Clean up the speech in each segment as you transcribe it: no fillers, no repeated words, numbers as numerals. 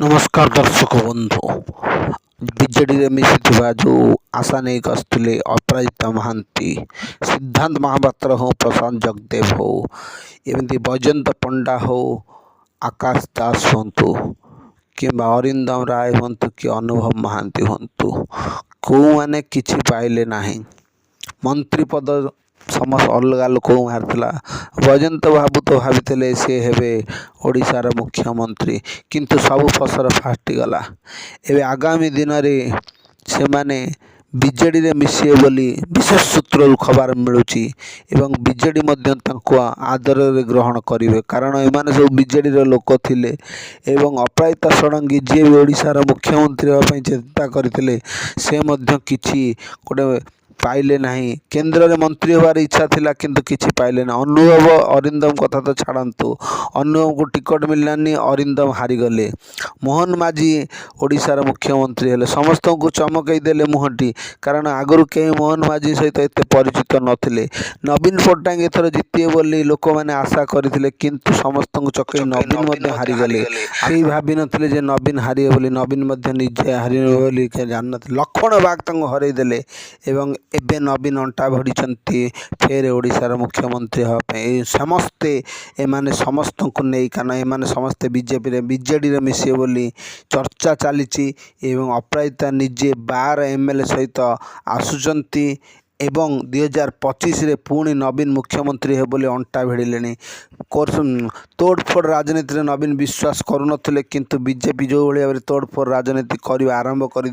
नमस्कार दर्शक बंधु विजेडी मिशिथिबा जो आशा नहीं आसुले अपराजिता महांती सिद्धांत महापात्र हो प्रशांत जगदेव हो एमती बैजयंत पंडा हो आकाश दास हूँ कि अरिंदम राय हूँ कि अनुभव महांती हूँ कौ मैंने किछि पाइले नाही मंत्री पद समस्त अलग लोक बाहर बैजयंत बाबू तो भाभी सी हे ओडिशार मुख्यमंत्री किंतु सबु फसर फाटिगला एवं आगामी दिन में से माने बीजेडी रे मिसिए बोली विशेष सूत्र खबर मिलूची एवं बीजेडी आदर रे ग्रहण करेंगे कारण एमाने सब बीजेडी रे लोक थिले एवं अपराजिता षडंगी जी भी ओडिशार मुख्यमंत्री होगा चिंता करते से किछि गोटे पाइले नहीं केंद्र में मंत्री होवार इच्छा थिला किंतु किछि पाइले ना अनुभव अरिंदम कथा तो छाड़तु अनुभव को टिकट मिललानी अरिंदम हारीगले मोहन माझी ओडिशार मुख्यमंत्री हेले समस्त को चमकई देले मुहटी कारण आगु कहीं मोहन माझी सहित एत परिचित नथिले नवीन पट्टनायक एथर जितिए बोली लोक मैंने आशा करथिले किंतु समस्त को चकई नवीन हारीगले कई भाभी नथिले जे नवीन हारिए बोली नवीन निजे हारिए बोली जान लक्ष्मण बाग हरई देले एवं एबे नवीन अंटा भड़ी फेर ओडिशार मुख्यमंत्री हाँ समस्ते एमाने समस्त को नहीं कारण एमाने समस्ते बीजेडी रे मिसिए बोली चर्चा चली एवं अपराजिता निजे 12 एमएलए सहित आसुचंती एवं 2025 रे पुणी नवीन मुख्यमंत्री हे बोली अंटा भिड़िले तोड़फोड़ राजनीति रे नवीन विश्वास करुनथिले किंतु बीजेपी जो भाई भाव तोड़फोड़ राजनीति कर आरंभ कर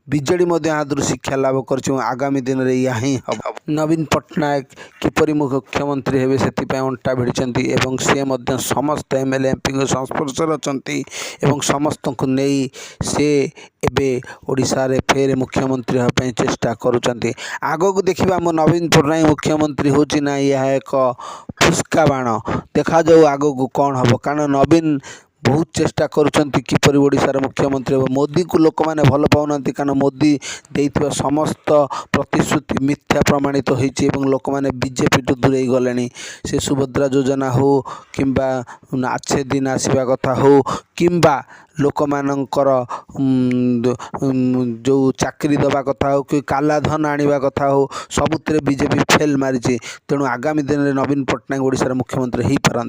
बीजेडी आदि शिक्षा लाभ कर आगामी दिन में या ही हम नवीन पट्टनायक किपरि मुख्यमंत्री हेबे से अंटा भिड़ी एवं सी समस्त एमएलए एमपी संस्पर्श अच्छा एवं समस्त को नहीं से एबे ओडिशा रे फेर मुख्यमंत्री होगा चेष्टा करुँच आग को देखा मो नवीन पट्टनायक मुख्यमंत्री होची ना यह एक फुस्का बाण देखा जाऊ आग को कौन हम कारण नवीन बहुत चेष्टा करुँच किपरि ओडिशार मुख्यमंत्री हो मोदी को लोक मैंने भल पाऊना कारण मोदी देइथिबा समस्त प्रतिश्रुति मिथ्या प्रमाणित होती लोक मैंने बीजेपी टू दूरे गले से सुभद्रा योजना हो किंबा आछे दिन आसवा कथा हो किंबा लोक मानकर जो चाकरी दबा कथा हो कि कालाधन आनिबा कथा हो सबुत बीजेपी फेल मारी तेणु आगामी दिन में नवीन पट्टनायक ओडिशार मुख्यमंत्री हो पारନ୍ତି।